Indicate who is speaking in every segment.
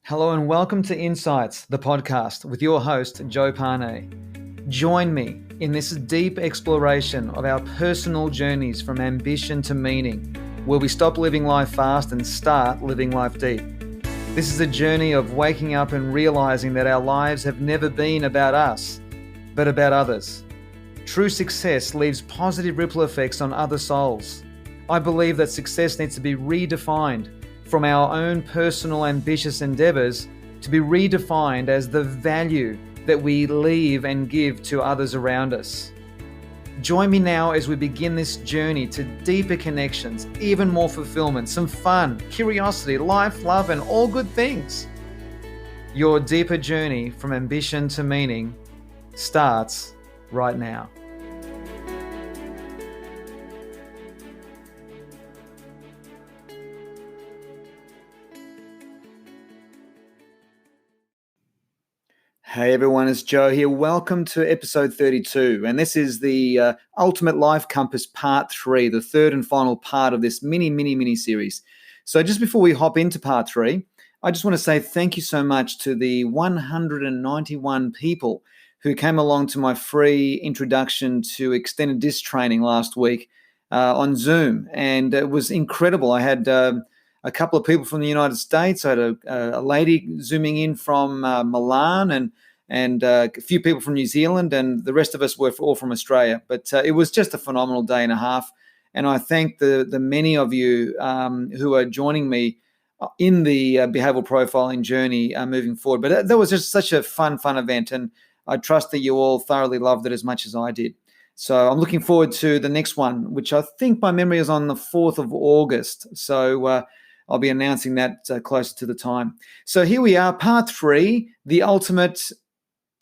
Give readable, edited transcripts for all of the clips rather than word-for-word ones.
Speaker 1: Hello and welcome to Insights, the podcast with your host, Joe Pane. Join me in this deep exploration of our personal journeys from ambition to meaning, where we stop living life fast and start living life deep. This is a journey of waking up and realizing that our lives have never been about us, but about others. True success leaves positive ripple effects on other souls. I believe that success needs to be redefined from our own personal ambitious endeavors to be redefined as the value that we leave and give to others around us. Join me now as we begin this journey to deeper connections, even more fulfillment, some fun, curiosity, life, love, and all good things. Your deeper journey from ambition to meaning starts right now. Hey everyone, it's Joe here. Welcome to episode 32. And this is the Ultimate Life Compass Part 3, the third and final part of this mini series. So just before we hop into Part 3, I just want to say thank you so much to the 191 people who came along to my free introduction to extended disc training last week on Zoom. And it was incredible. I had a couple of people from the United States. I had a lady zooming in from Milan and a few people from New Zealand, and the rest of us were all from Australia. But it was just a phenomenal day and a half. And I thank the many of you who are joining me in the behavioral profiling journey moving forward. But that was just such a fun event. And I trust that you all thoroughly loved it as much as I did. So I'm looking forward to the next one, which I think by memory is on the 4th of August. So I'll be announcing that closer to the time. So here we are, Part 3, the Ultimate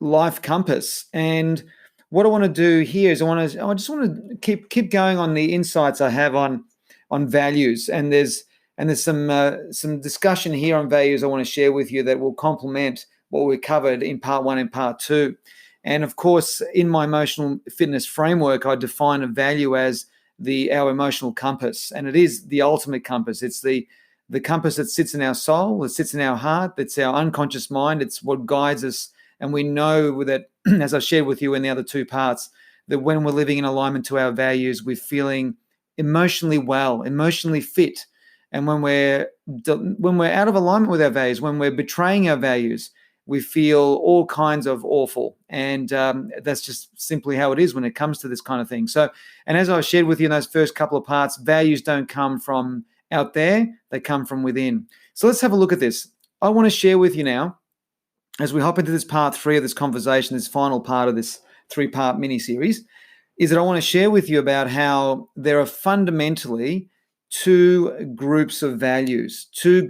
Speaker 1: Life Compass. And what I want to do here is I just want to keep going on the insights I have on values. And there's some discussion here on values I want to share with you that will complement what we covered in Part 1 and Part 2. And of course, in my emotional fitness framework, I define a value as our emotional compass, and it is the ultimate compass. It's the compass that sits in our soul, that sits in our heart, that's our unconscious mind. It's what guides us. And we know that, as I shared with you in the other two parts, that when we're living in alignment to our values, we're feeling emotionally well, emotionally fit. And when we're out of alignment with our values, when we're betraying our values, we feel all kinds of awful. And that's just simply how it is when it comes to this kind of thing. So, and as I shared with you in those first couple of parts, values don't come from out there, they come from within. So let's have a look at this. I want to share with you now, as we hop into this Part 3 of this conversation, this final part of this 3-part mini-series, is that I want to share with you about how there are fundamentally two groups of values, or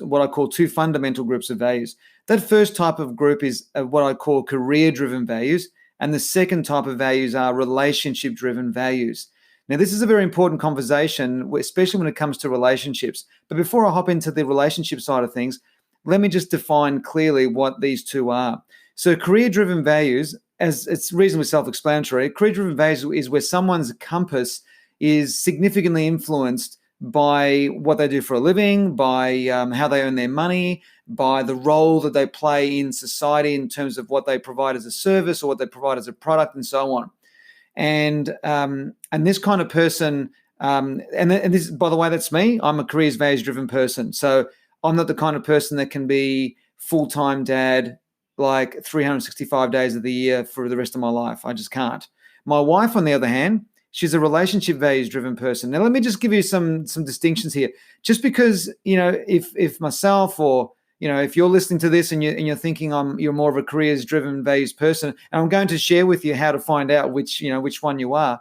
Speaker 1: what I call two fundamental groups of values. That first type of group is what I call career-driven values, and the second type of values are relationship-driven values. Now, this is a very important conversation, especially when it comes to relationships. But before I hop into the relationship side of things, let me just define clearly what these two are. So career-driven values, as it's reasonably self-explanatory, career-driven values is where someone's compass is significantly influenced by what they do for a living, by how they earn their money, by the role that they play in society in terms of what they provide as a service or what they provide as a product and so on. And this kind of person, and this, by the way, that's me. I'm a careers values driven person. So I'm not the kind of person that can be full-time dad like 365 days of the year for the rest of my life. I just can't. My wife, on the other hand, she's a relationship values driven person. Now, let me just give you some distinctions here. Just because, if myself or, if you're listening to this and you're thinking you're more of a careers driven values person, and I'm going to share with you how to find out which one you are.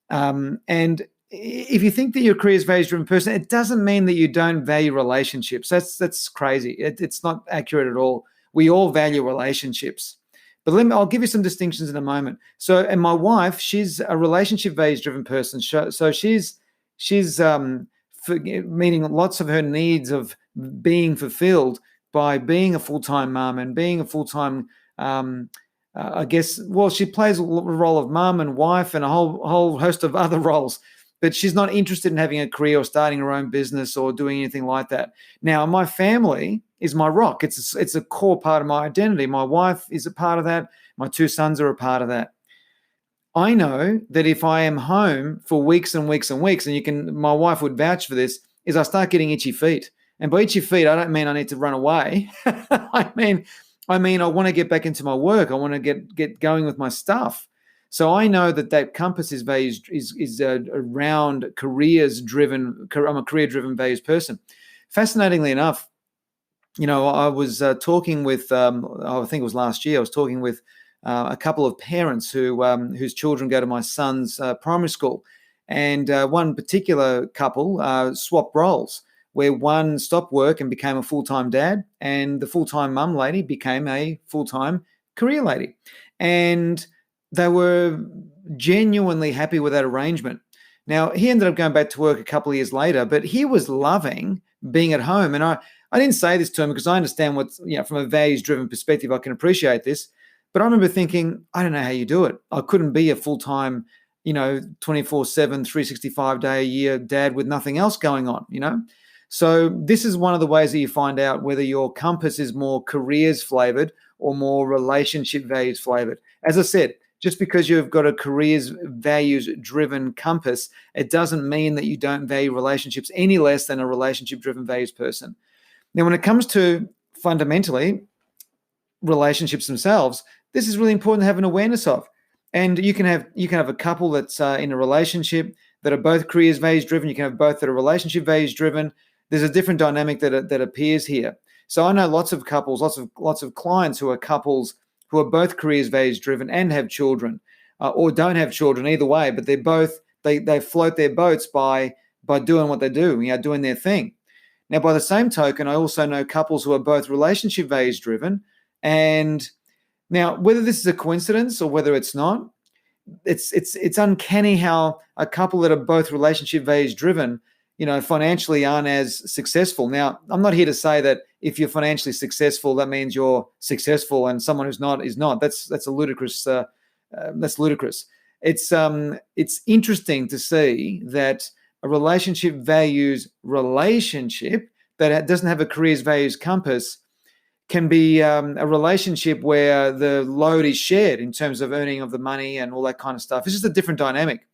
Speaker 1: And if you think that you're a careers values driven person, it doesn't mean that you don't value relationships. That's crazy. It's not accurate at all. We all value relationships. But I'll give you some distinctions in a moment. So, and my wife, she's a relationship values driven person. So she's meeting lots of her needs of being fulfilled by being a full-time mom and being a full-time, she plays a role of mom and wife and a whole host of other roles. but she's not interested in having a career or starting her own business or doing anything like that. Now, my family is my rock. It's a core part of my identity. My wife is a part of that. My two sons are a part of that. I know that if I am home for weeks and weeks and weeks, and my wife would vouch for this, is I start getting itchy feet. And by itchy feet, I don't mean I need to run away. I mean I want to get back into my work. I want to get going with my stuff. So I know that compass is values is around careers driven. I'm a career driven values person. Fascinatingly enough, I was talking with I think it was last year. I was talking with a couple of parents whose children go to my son's primary school, and one particular couple swapped roles, where one stopped work and became a full-time dad, and the full-time mum lady became a full-time career lady, and they were genuinely happy with that arrangement. Now, he ended up going back to work a couple of years later, but he was loving being at home, and I didn't say this to him because I understand from a values-driven perspective, I can appreciate this. But I remember thinking, I don't know how you do it. I couldn't be a full-time, 24/7, 365-day-a-year dad with nothing else going on, So this is one of the ways that you find out whether your compass is more careers flavored or more relationship values flavored. As I said, just because you've got a careers values-driven compass, it doesn't mean that you don't value relationships any less than a relationship-driven values person. Now, when it comes to fundamentally relationships themselves, this is really important to have an awareness of. And you can have a couple that's in a relationship that are both careers values driven. You can have both that are relationship values driven. There's a different dynamic that appears here. So I know lots of couples, lots of clients who are couples who are both careers values driven and have children, or don't have children, either way. But they're both they float their boats by doing what they do, doing their thing. Now, by the same token, I also know couples who are both relationship values driven. And now, whether this is a coincidence or whether it's not, it's uncanny how a couple that are both relationship values driven, financially aren't as successful. Now, I'm not here to say that if you're financially successful, that means you're successful, and someone who's not is not. That's a ludicrous. That's ludicrous. It's interesting to see that a relationship values relationship that doesn't have a careers values compass can be a relationship where the load is shared in terms of earning of the money and all that kind of stuff. It's just a different dynamic.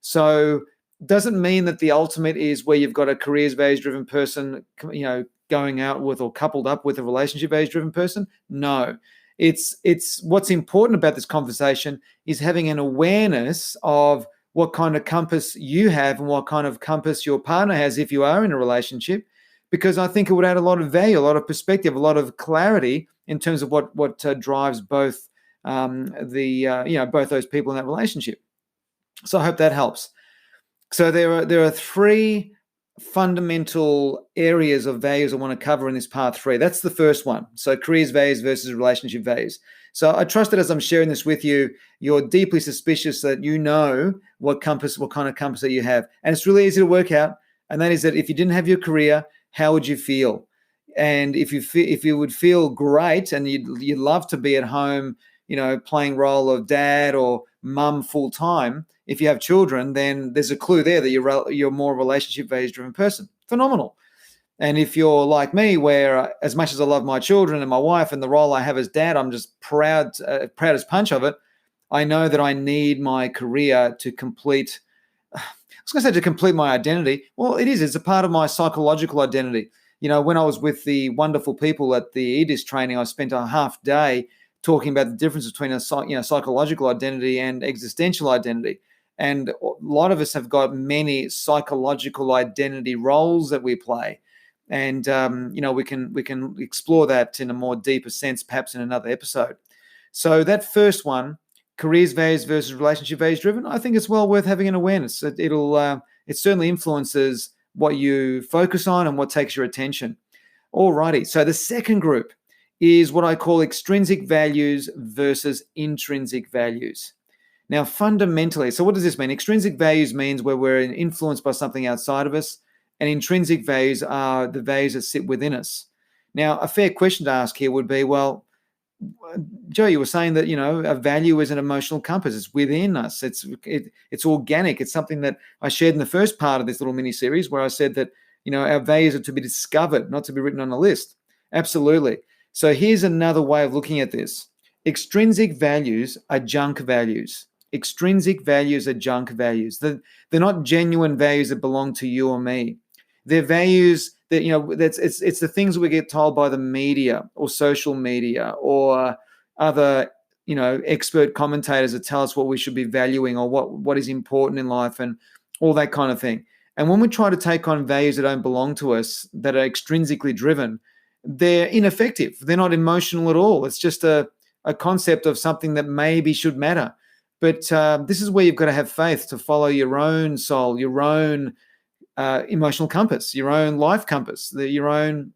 Speaker 1: So doesn't mean that the ultimate is where you've got a careers values driven person, going out with or coupled up with a relationship values driven person. No, it's what's important about this conversation is having an awareness of what kind of compass you have and what kind of compass your partner has if you are in a relationship. Because I think it would add a lot of value, a lot of perspective, a lot of clarity in terms of what drives both both those people in that relationship. So I hope that helps. So there are three fundamental areas of values I want to cover in this part 3. That's the first one. So careers values versus relationship values. So I trust that as I'm sharing this with you, you're deeply suspicious that you know what kind of compass that you have, and it's really easy to work out. And that is that if you didn't have your career, how would you feel? And if you would feel great and you'd love to be at home, playing role of dad or mum full time. If you have children, then there's a clue there that you're more relationship values driven person. Phenomenal. And if you're like me, where as much as I love my children and my wife and the role I have as dad, I'm just proud as punch of it. I know that I need my career to complete. I was going to say to complete my identity. Well, it is. It's a part of my psychological identity. When I was with the wonderful people at the EDIS training, I spent a half day talking about the difference between a psychological identity and existential identity. And a lot of us have got many psychological identity roles that we play. And, we can explore that in a more deeper sense, perhaps in another episode. So that first one, careers values versus relationship values driven, I think it's well worth having an awareness. It certainly influences what you focus on and what takes your attention. Alrighty, so the second group is what I call extrinsic values versus intrinsic values. Now, fundamentally, so what does this mean? Extrinsic values means where we're influenced by something outside of us, and intrinsic values are the values that sit within us. Now, a fair question to ask here would be, well, Joe, you were saying that, a value is an emotional compass. It's within us. It's organic. It's something that I shared in the first part of this little mini series, where I said that, our values are to be discovered, not to be written on a list. Absolutely. So here's another way of looking at this. Extrinsic values are junk values. Extrinsic values are junk values. They're not genuine values that belong to you or me. They're values that, it's the things we get told by the media or social media or other, expert commentators that tell us what we should be valuing or what is important in life and all that kind of thing. And when we try to take on values that don't belong to us, that are extrinsically driven, they're ineffective. They're not emotional at all. It's just a concept of something that maybe should matter. But this is where you've got to have faith to follow your own soul, your own emotional compass, your own life compass, your own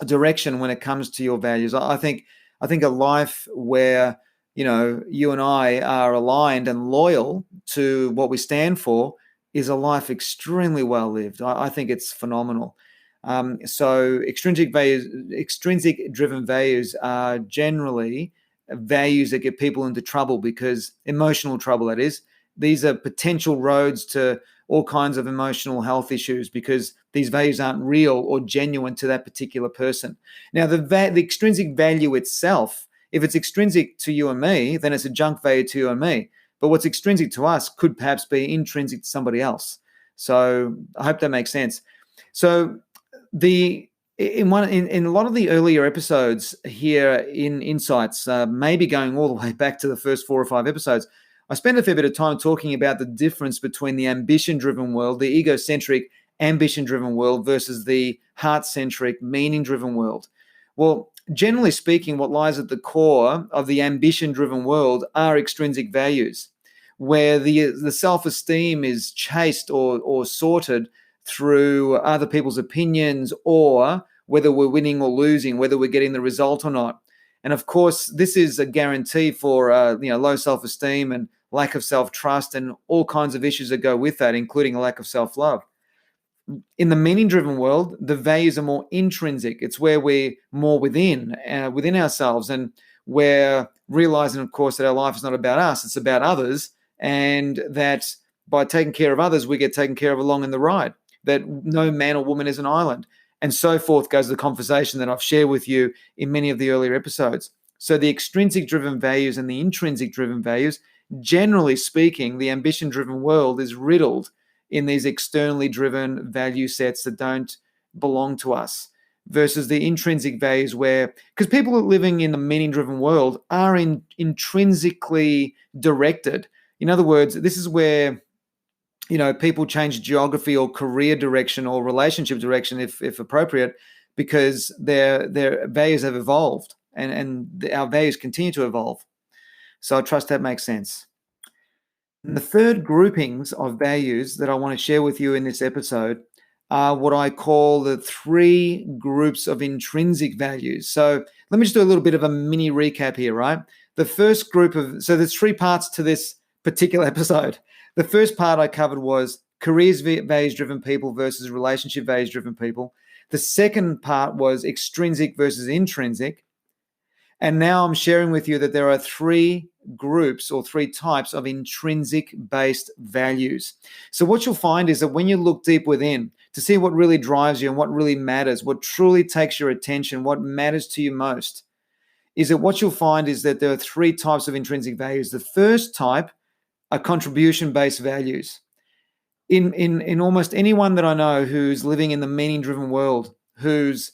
Speaker 1: direction when it comes to your values. I think a life where, you and I are aligned and loyal to what we stand for is a life extremely well lived. I think it's phenomenal. So extrinsic driven values are generally values that get people into trouble, because emotional trouble, that is. These are potential roads to all kinds of emotional health issues, because these values aren't real or genuine to that particular person. Now, the extrinsic value itself, if it's extrinsic to you and me, then it's a junk value to you and me. But what's extrinsic to us could perhaps be intrinsic to somebody else. So I hope that makes sense. So in a lot of the earlier episodes here in Insights, maybe going all the way back to the first 4 or 5 episodes, I spent a fair bit of time talking about the difference between the ambition-driven world, the egocentric, ambition-driven world versus the heart-centric, meaning-driven world. Well, generally speaking, what lies at the core of the ambition-driven world are extrinsic values, where the self-esteem is chased or sorted through other people's opinions, or whether we're winning or losing, whether we're getting the result or not. And of course, this is a guarantee for low self-esteem and lack of self-trust and all kinds of issues that go with that, including a lack of self-love. In the meaning-driven world, the values are more intrinsic. It's where we're more within ourselves, and we're realizing, of course, that our life is not about us, it's about others, and that by taking care of others, we get taken care of along in the ride, that no man or woman is an island. And so forth goes the conversation that I've shared with you in many of the earlier episodes. So the extrinsic-driven values and the intrinsic-driven values, generally speaking, the ambition-driven world is riddled in these externally driven value sets that don't belong to us, versus the intrinsic values because people living in the meaning-driven world are intrinsically directed. In other words, this is where people change geography or career direction or relationship direction, if appropriate, because their values have evolved, and our values continue to evolve. So I trust that makes sense. And the third groupings of values that I want to share with you in this episode are what I call the 3 groups of intrinsic values. So let me just do a little bit of a mini recap here, right? The first group so there's 3 parts to this particular episode. The first part I covered was careers values-driven people versus relationship values-driven people. The second part was extrinsic versus intrinsic. And now I'm sharing with you that there are 3 groups or 3 types of intrinsic-based values. So what you'll find is that when you look deep within to see what really drives you and what really matters, what truly takes your attention, what matters to you most, is that what you'll find is that there are 3 types of intrinsic values. The first type are contribution-based values. In almost anyone that I know who's living in the meaning-driven world, whose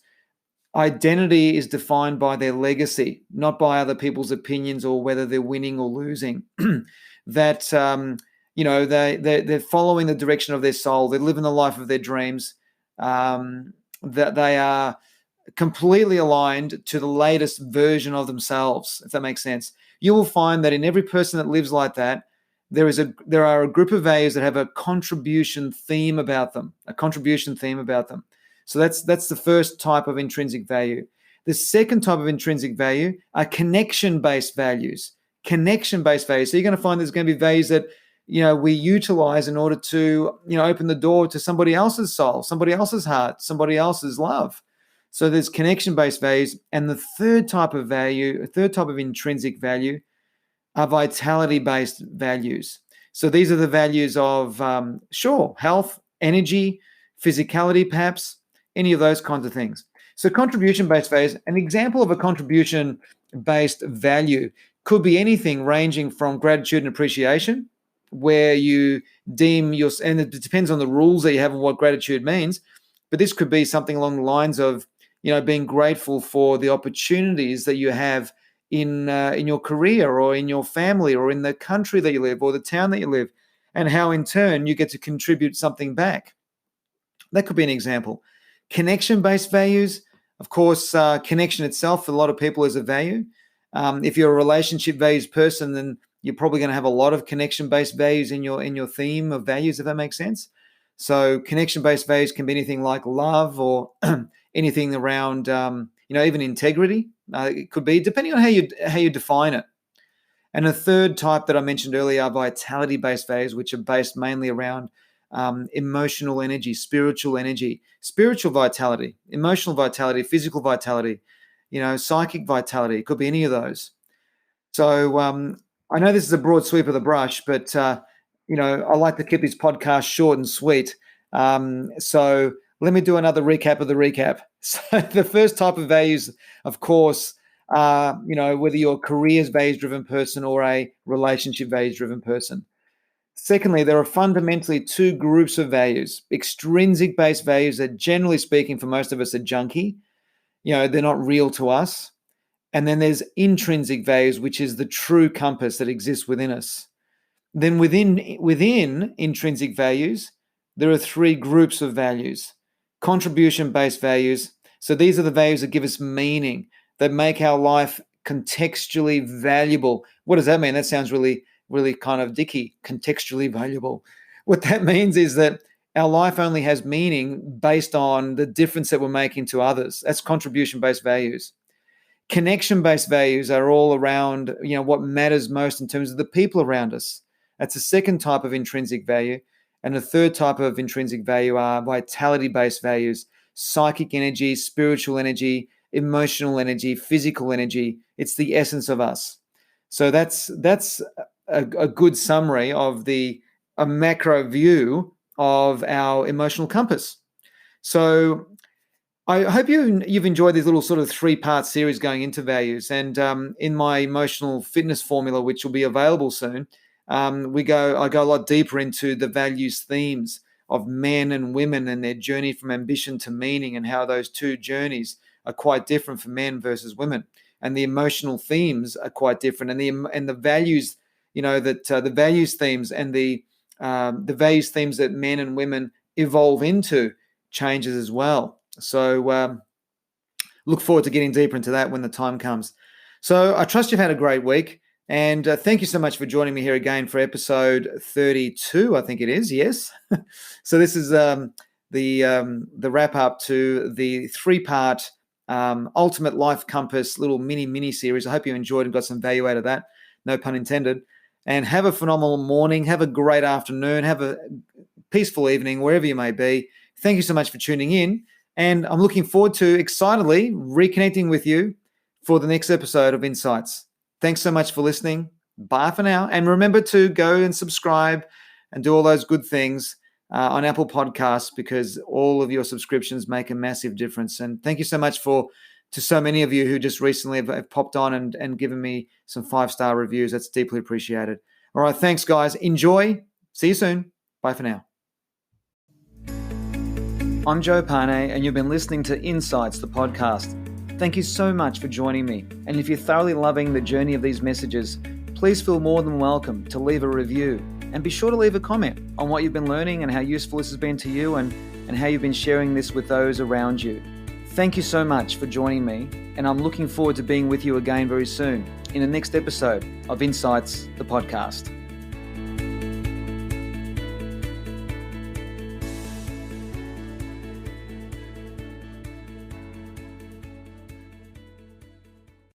Speaker 1: identity is defined by their legacy, not by other people's opinions or whether they're winning or losing, that they're following the direction of their soul, they're living the life of their dreams, that they are completely aligned to the latest version of themselves, if that makes sense. You will find that in every person that lives like that, there are a group of values that have a contribution theme about them, So that's the first type of intrinsic value. The second type of intrinsic value are connection-based values. So you're going to find there's going to be values that we utilize in order to open the door to somebody else's soul, somebody else's heart, somebody else's love. So there's connection-based values. And the third type of value, a third type of intrinsic value, are vitality-based values. So these are the values of, health, energy, physicality, perhaps, any of those kinds of things. So contribution-based values, an example of a contribution-based value could be anything ranging from gratitude and appreciation, where you deem your, and it depends on the rules that you have and what gratitude means, but this could be something along the lines of, being grateful for the opportunities that you have in your career or in your family or in the country that you live or the town that you live, and how in turn you get to contribute something back. That could be an example. Connection-based values, of course, connection itself for a lot of people is a value. If you're a relationship values person, then you're probably going to have a lot of connection-based values in your theme of values, if that makes sense. So connection-based values can be anything like love or anything around, even integrity. It could be, depending on how you define it. And a third type that I mentioned earlier are vitality-based values, which are based mainly around emotional energy, spiritual vitality, emotional vitality, physical vitality, psychic vitality. It could be any of those. So I know this is a broad sweep of the brush, but I like to keep this podcast short and sweet. So let me do another recap of the recap. So the first type of values, of course, whether you're a careers values-driven person or a relationship values-driven person. Secondly, there are fundamentally two groups of values. Extrinsic-based values that, generally speaking, for most of us are junky. They're not real to us. And then there's intrinsic values, which is the true compass that exists within us. Then within intrinsic values, there are three groups of values. Contribution-based values. So these are the values that give us meaning, that make our life contextually valuable. What does that mean? That sounds really, really kind of dicky, contextually valuable. What that means is that our life only has meaning based on the difference that we're making to others. That's contribution-based values. Connection-based values are all around, what matters most in terms of the people around us. That's a second type of intrinsic value. And the third type of intrinsic value are vitality-based values, psychic energy, spiritual energy, emotional energy, physical energy. It's the essence of us. So that's a good summary of a macro view of our emotional compass. So I hope you've enjoyed this little sort of 3-part series going into values. And in my emotional fitness formula, which will be available soon, I go a lot deeper into the values themes of men and women and their journey from ambition to meaning, and how those two journeys are quite different for men versus women, and the emotional themes are quite different, and the values, the values themes and the values themes that men and women evolve into changes as well. So look forward to getting deeper into that when the time comes. So I trust you've had a great week. And thank you so much for joining me here again for episode 32, I think it is, yes. So this is the wrap up to the 3-part Ultimate Life Compass little mini series. I hope you enjoyed and got some value out of that, no pun intended. And have a phenomenal morning, have a great afternoon, have a peaceful evening, wherever you may be. Thank you so much for tuning in. And I'm looking forward to excitedly reconnecting with you for the next episode of Insights. Thanks so much for listening. Bye for now. And remember to go and subscribe and do all those good things on Apple Podcasts, because all of your subscriptions make a massive difference. And thank you so much to so many of you who just recently have popped on and given me some 5-star reviews. That's deeply appreciated. All right. Thanks, guys. Enjoy. See you soon. Bye for now. I'm Joe Pane, and you've been listening to Insights, the podcast. Thank you so much for joining me. And if you're thoroughly loving the journey of these messages, please feel more than welcome to leave a review, and be sure to leave a comment on what you've been learning and how useful this has been to you, and how you've been sharing this with those around you. Thank you so much for joining me, and I'm looking forward to being with you again very soon in the next episode of Insights, the podcast.